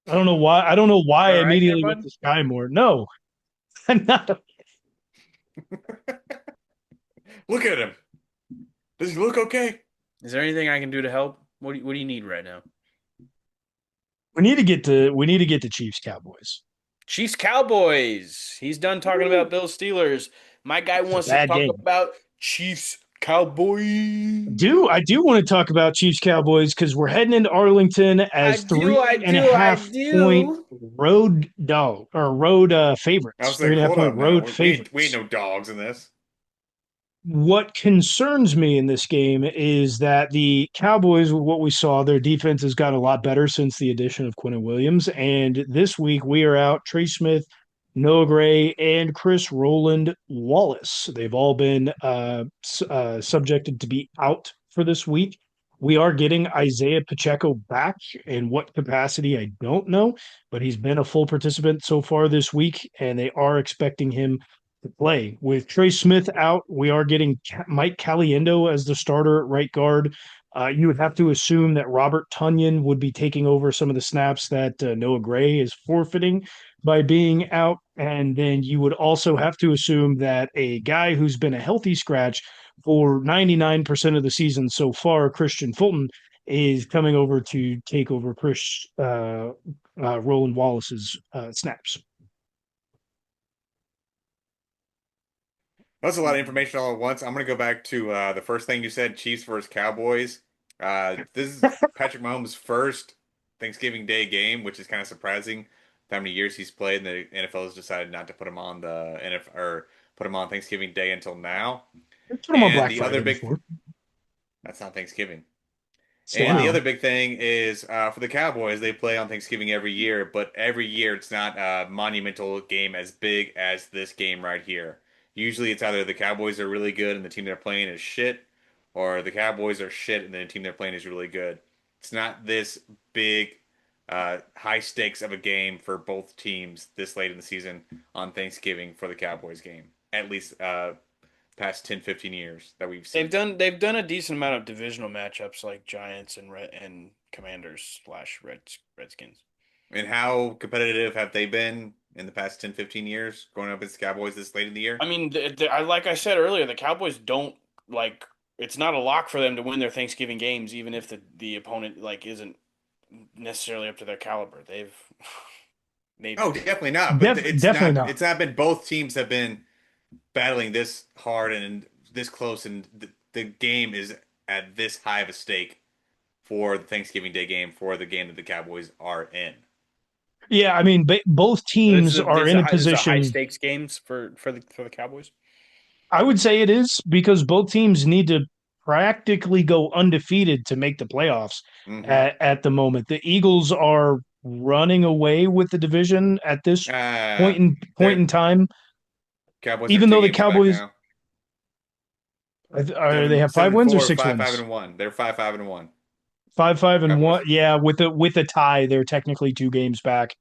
I don't know why. I don't know why All I right there, immediately went bud. to Sky Moore. No, I'm not. Look at him. Does he look okay? Is there anything I can do to help? What do you need right now? We need to get to Chiefs Cowboys. Chiefs Cowboys. He's done talking about Bill Steelers. My guy It's a wants to bad talk game. about Chiefs Cowboys. I do want to talk about Chiefs Cowboys because we're heading into Arlington I as do, I three and a do, I half point do. road dog or road I favorites. was Three like, and a half hold point up now. road We ain't favorites. no dogs in this. What concerns me in this game is that the Cowboys, what we saw, their defense has got a lot better since the addition of Quentin Williams. And this week we are out Trey Smith, Noah Gray, and Chris Roland-Wallace. They've all been subjected to be out for this week. We are getting Isaiah Pacheco back. In what capacity, I don't know, but he's been a full participant so far this week, and they are expecting him to play. With Trey Smith out, we are getting Mike Caliendo as the starter at right guard. You would have to assume that Robert Tunyon would be taking over some of the snaps that Noah Gray is forfeiting by being out. And then you would also have to assume that a guy who's been a healthy scratch for 99% of the season so far, Christian Fulton, is coming over to take over Roland Wallace's snaps. That's a lot of information all at once. I'm gonna go back to the first thing you said, Chiefs versus Cowboys. This is Patrick Mahomes' first Thanksgiving Day game, which is kind of surprising. How many years he's played, and the NFL has decided not to put him on the NFL or put him on Thanksgiving Day until now. Put him on And Black the other Friday big, before. that's not Thanksgiving. And the Still, other big thing is for the Cowboys, they play on Thanksgiving every year, but every year it's not a monumental game as big as this game right here. Usually it's either the Cowboys are really good and the team they're playing is shit, or the Cowboys are shit and the team they're playing is really good. It's not this big, high stakes of a game for both teams this late in the season on Thanksgiving for the Cowboys game. At least past 10, 15 years that we've They've seen. done they've done a decent amount of divisional matchups like Giants and Commanders slash Redskins. And how competitive have they been in the past 10, 15 years going up against the Cowboys this late in the year? I mean, like I said earlier, the Cowboys don't like it's not a lock for them to win their Thanksgiving games, even if the opponent like isn't necessarily up to their caliber. They've Oh, definitely not. But it's definitely not not. it's not been both teams have been battling this hard and this close and the game is at this high of a stake for the Thanksgiving Day game for the game that the Cowboys are in. Yeah, I mean, both teams are in a this is a high position. stakes games for the Cowboys. I would say it is because both teams need to practically go undefeated to make the playoffs Hmm. at the moment. The Eagles are running away with the division at this Uh, point in they're time. Cowboys are Even two though the games back Cowboys now. are they Seven, have five seven, wins or four, six five, five, wins? and one. They're 5-5-1. 5-5-1. Cowboys. Yeah, with a tie, they're technically 2 games back.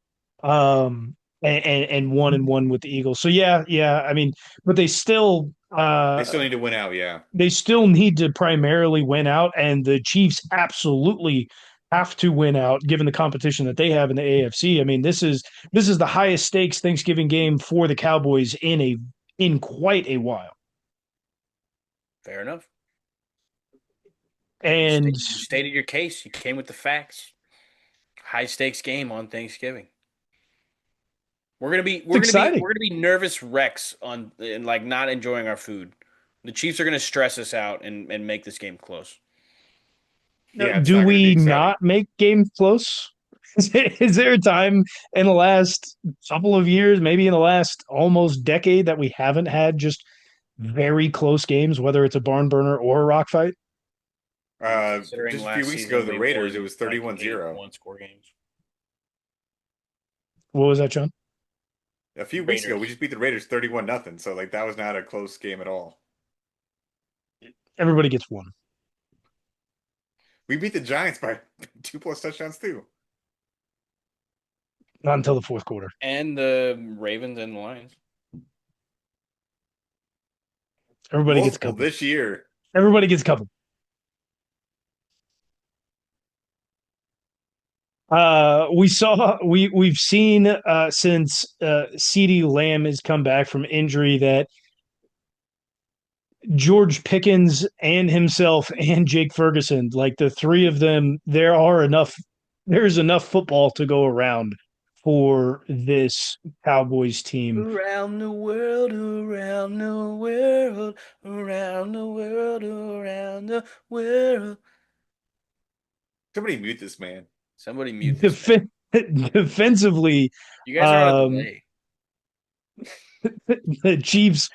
And 1-1 with the Eagles. So yeah. I mean, but They still need to win out, yeah. they still need to primarily win out, and the Chiefs absolutely have to win out given the competition that they have in the AFC. I mean, this is the highest stakes Thanksgiving game for the Cowboys in quite a while. Fair enough. And You stated your case. You came with the facts. High stakes game on Thanksgiving. it's exciting. We're gonna be nervous wrecks on and like not enjoying our food. The Chiefs are gonna stress us out and make this game close. Yeah, it's Do not going to be we exciting. not make games close? Is there a time in the last couple of years, maybe in the last almost decade, that we haven't had just very close games, whether it's a barn burner or a rock fight? I mean, considering Just a few last weeks ago, season the we Raiders, it won was like 8 31-0. one score games. What was that, John? A few weeks ago, we Raiders. just beat the Raiders 31 nothing. So like that was not a close game at all. Everybody gets one. We beat the Giants by 2+ touchdowns too. Not until the fourth quarter. And the Ravens and the Lions. Everybody gets a Multiple couple. this year. Everybody gets a couple. We've seen since CeeDee Lamb has come back from injury that George Pickens and himself and Jake Ferguson, like the three of them, there's enough football to go around for this Cowboys team. Around the world, around the world, around the world, around the world. Somebody mute this man. Somebody mute this man. Def- defensively, You guys are on a um, delay. the Chiefs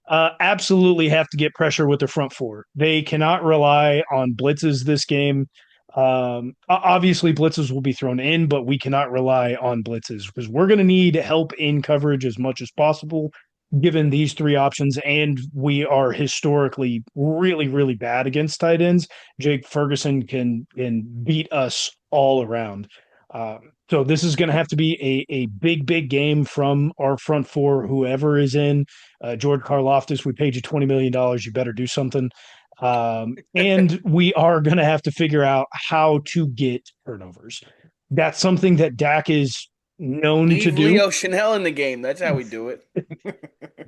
absolutely have to get pressure with their front four. They cannot rely on blitzes this game. Obviously, blitzes will be thrown in, but we cannot rely on blitzes because we're going to need help in coverage as much as possible, given these three options. And we are historically really, really bad against tight ends. Jake Ferguson can beat us all around. So this is going to have to be a big, big game from our front four, whoever is in. George Karlaftis, we paid you $20 million. You better do something. And we are going to have to figure out how to get turnovers. That's something that Dak is known to Leave do. Leo Chanel in the game. That's how we do it.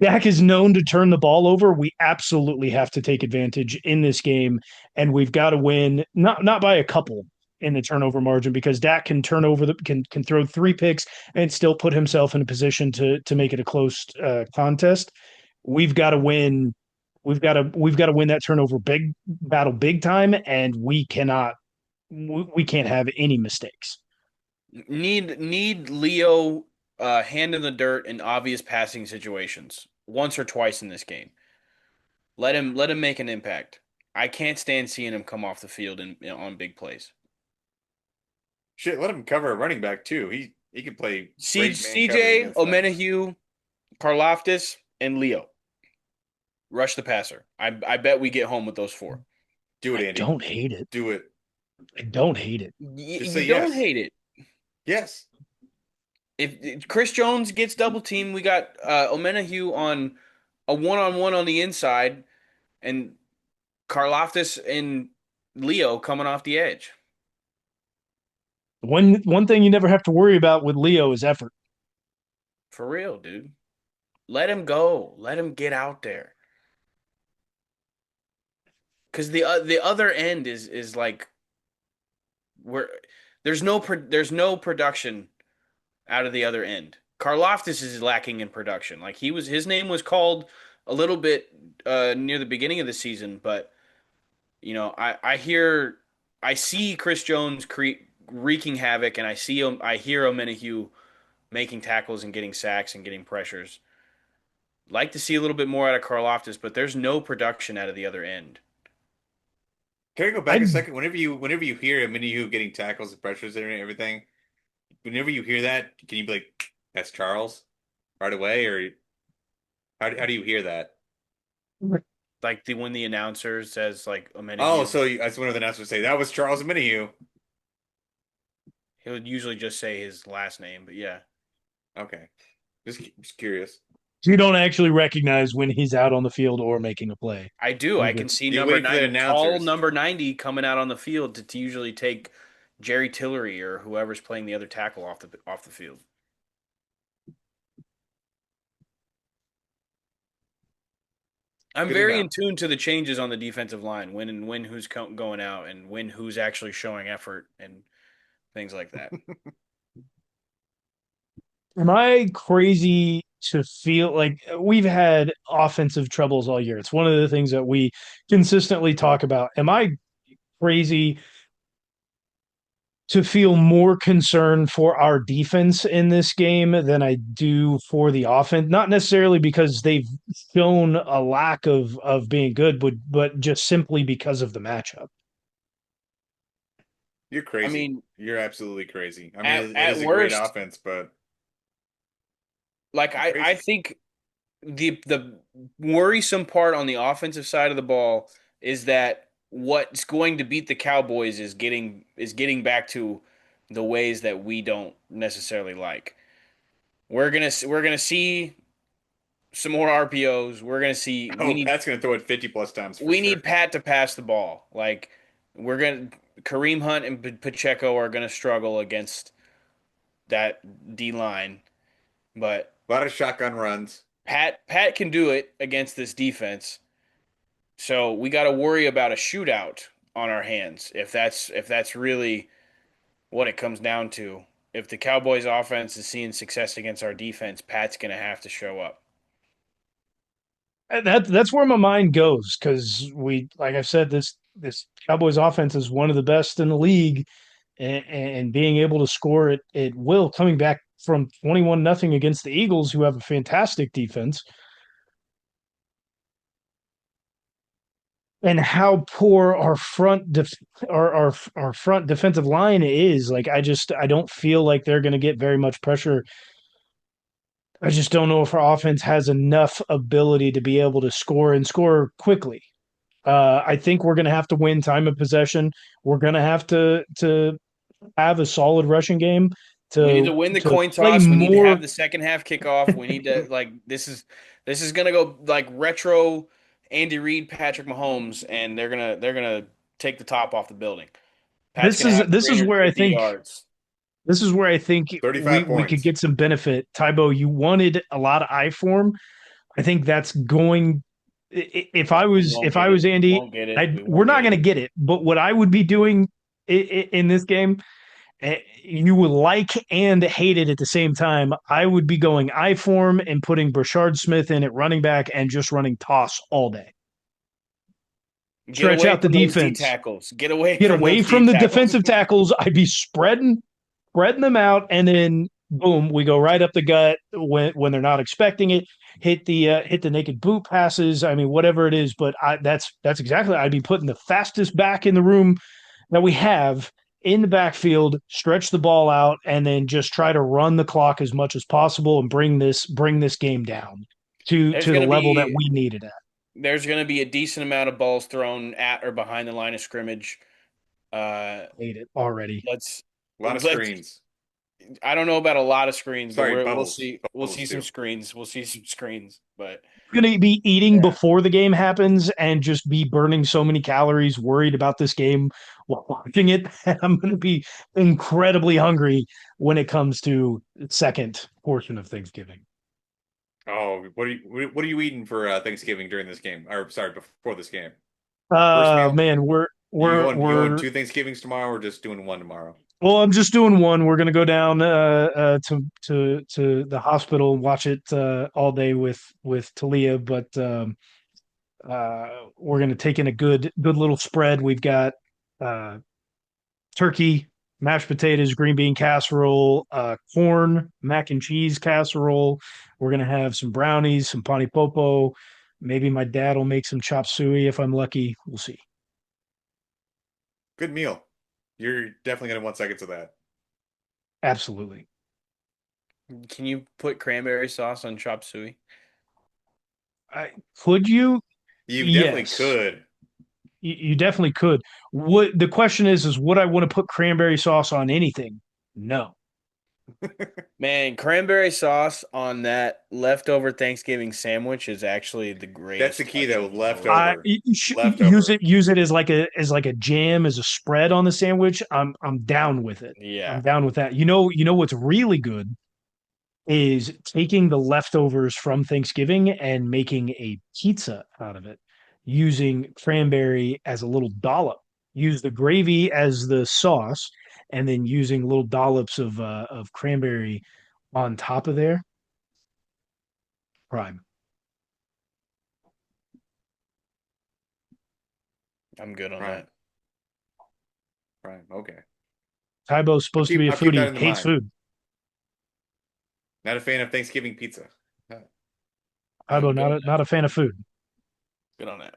Dak is known to turn the ball over. We absolutely have to take advantage in this game, and we've got to win not by a couple in the turnover margin because Dak can turn over the can throw three picks and still put himself in a position to make it a close contest. We've got to win. We've got to win that turnover big battle big time, and we can't have any mistakes. Need Leo hand in the dirt in obvious passing situations once or twice in this game. Let him make an impact. I can't stand seeing him come off the field on big plays. Shit, let him cover a running back too. He can play great man coverage CJ, against them. Omenahue, Karlaftis, and Leo. Rush the passer. I bet we get home with those four. Do it, I Andy. don't hate it. Do it. I don't hate it. Just You say don't yes. hate it. Yes. If Chris Jones gets double teamed, we got Omenahue on a one-on-one on the inside, and Karlaftis and Leo coming off the edge. One thing you never have to worry about with Leo is effort. For real, dude. Let him go. Let him get out there. Because the other end is like we're there's no production out of the other end. Karloftis is lacking in production. Like his name was called a little bit near the beginning of the season, but I see Chris Jones wreaking havoc, and I hear Omenahue making tackles and getting sacks and getting pressures. Like to see a little bit more out of Karloftis, but there's no production out of the other end. Can I go back a I second? Whenever you hear a mini you getting tackles and pressures and everything, whenever you hear that, can you be like, "That's Charles," right away, or how do you hear that? Like when the announcer says like Oh, Omenahue, so that's one of the announcers say that was Charles Minihue. he would usually just say his last name, but yeah. Okay, just curious. You don't actually recognize when he's out on the field or making a play. I do. I Okay. can see You're number waiting for the nine, tall announcers. number 90 coming out on the field to usually take Jerry Tillery or whoever's playing the other tackle off the field. I'm Good to very know. in tune to the changes on the defensive line, when who's going out and when who's actually showing effort and things like that. Am I crazy to feel like we've had offensive troubles all year? It's one of the things that we consistently talk about. Am I crazy to feel more concern for our defense in this game than I do for the offense? Not necessarily because they've shown a lack of being good, but just simply because of the matchup. You're I crazy. mean, You're absolutely crazy. I mean, it at is a great worst, offense, but like you're I crazy. think the worrisome part on the offensive side of the ball is that what's going to beat the Cowboys is getting back to the ways that we don't necessarily like. We're gonna see some more RPOs. We're gonna see Oh, Pat's gonna throw it 50 plus times for we sure. need Pat to pass the ball. Like we're gonna Kareem Hunt and Pacheco are going to struggle against that D line, but A lot of shotgun runs. Pat can do it against this defense. So we got to worry about a shootout on our hands if that's really what it comes down to. If the Cowboys offense is seeing success against our defense, Pat's going to have to show up. That's where my mind goes because like I said, this Cowboys offense is one of the best in the league, and being able to score it at will, coming back from 21-0 against the Eagles, who have a fantastic defense, and how poor our front defensive line is. Like I don't feel like they're going to get very much pressure. I just don't know if our offense has enough ability to be able to score and score quickly. I think we're going to have to win time of possession. We're going to have to have a solid rushing game We need to to win the to coin play toss. We need to more. have the second half kickoff. We need to like this is gonna go like retro Andy Reid, Patrick Mahomes, and they're gonna take the top off the building. Pat's This gonna is have this is where I 350 think yards. this is where I think 35 we could points. get some benefit. Tybo, you wanted a lot of I form. I think that's going. If I We was won't if get I it. was We Andy, won't get it. We we're won't not get going it. to get it. But what I would be doing in this game, you would like and hate it at the same time. I would be going I form and putting Brashard Smith in at running back and just running toss all day. Get Stretch away out the from those D defense. tackles. Get away Get from away those D from the tackles. defensive tackles. I'd be spreading them out, and then boom, we go right up the gut when they're not expecting it. Hit the naked boot passes. I mean, whatever it is, but that's exactly. I'd be putting the fastest back in the room that we have in the backfield, stretch the ball out, and then just try to run the clock as much as possible and bring this game down There's to the gonna level that be we needed at. there's gonna be a decent amount of balls thrown at or behind the line of scrimmage. Uh, Hate it already. A lot of let's. screens. I don't know about a lot of screens, but Sorry, we'll bubbles. see. We'll Bubbles see some too. screens. We'll see some screens. But Going to be eating yeah, before the game happens and just be burning so many calories, worried about this game while watching it. I'm going to be incredibly hungry when it comes to the second portion of Thanksgiving. Oh, what are you eating for Thanksgiving during this game? Or sorry, before this game? First meal? Man, You going we're two Thanksgivings tomorrow or just doing one tomorrow? well, I'm just doing one. We're gonna go down to the hospital and watch it all day with Talia, but we're gonna take in a good little spread. We've got uh, turkey, mashed potatoes, green bean casserole, corn, mac and cheese casserole. We're gonna have some brownies, some pani popo. Maybe my dad will make some chop suey if I'm lucky. We'll see. Good meal. You're definitely gonna want seconds of that. Absolutely. can you put cranberry sauce on chop suey? Could you? You definitely Yes. could. You definitely could. What the question is would I want to put cranberry sauce on anything? No. Man, cranberry sauce on that leftover Thanksgiving sandwich is actually the That's the greatest key touch though. in the world. Leftover. Use Leftover. it as like a jam, as a spread on the sandwich. I'm down with it. I'm Yeah, down with that. You know what's really good is taking the leftovers from Thanksgiving and making a pizza out of it, using cranberry as a little dollop. Use the gravy as the sauce, and then using little dollops of cranberry on top of there. Prime. I'm good on Prime. that. Prime. Okay. Tybo's supposed to be a I'll keep that foodie, in the hates mind. food. Not a fan of Thanksgiving pizza. Tybo I'm good on not that. a fan of food. Good on that.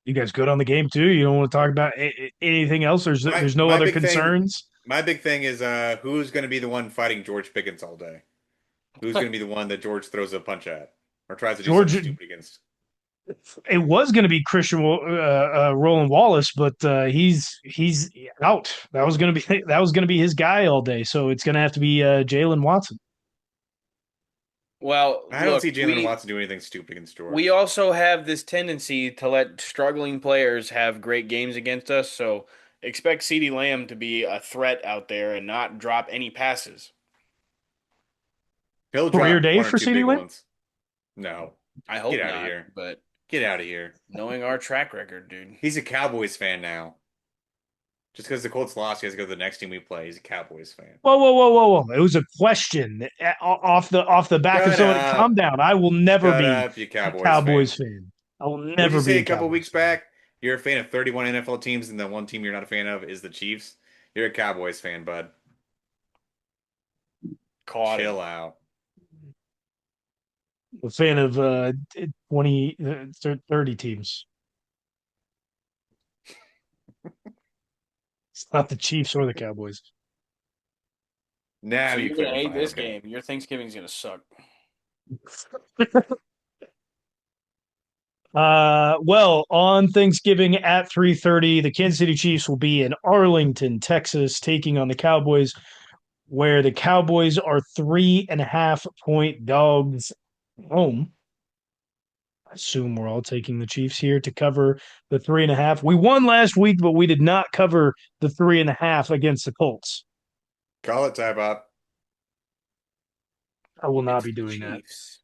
You guys good on the game too? You don't want to talk about anything else? My There's no my other big thing concerns. my big thing is who's gonna be the one fighting George Pickens all day? Who's gonna be the one that George throws a punch at or tries to do something George, stupid against? it was going to be Christian Roland-Wallace, but he's out. That was going to be his guy all day. So it's going to have to be Jalen Watson. Well, I don't look, see Jalen Watson do anything stupid against we George. also have this tendency to let struggling players have great games against us, so expect CeeDee Lamb to be a threat out there and not drop any passes. He'll Career drop day one or for two CeeDee big Lamb? ones. No, I get hope out of not, here. but Get out of here. knowing our track record, dude. He's a Cowboys fan now. Just because the Colts lost, he has to go to the next team we play. He's a Cowboys fan. Whoa, whoa, whoa, whoa, whoa! It was a question off the back of Shut somebody. Calm up. down. I will never Shut be up, you a Cowboys Cowboys fan. fan. I will What'd you never be say a a couple Cowboys weeks fan. back? You're a fan of 31 NFL teams, and the one team you're not a fan of is the Chiefs. You're a Cowboys fan, bud. Caught him. Chill out. A fan of 20, 30 teams. It's not the Chiefs or the Cowboys. Now So you you're gonna hate clarify. this Okay. game. Your Thanksgiving's gonna suck. Well, on Thanksgiving at 3:30, the Kansas City Chiefs will be in Arlington, Texas, taking on the Cowboys, where the Cowboys are 3.5 point dogs home. I assume we're all taking the Chiefs here to cover the 3.5. We won last week, but we did not cover the 3.5 against the Colts. Call it time up. I will not It's be the doing that. Chiefs.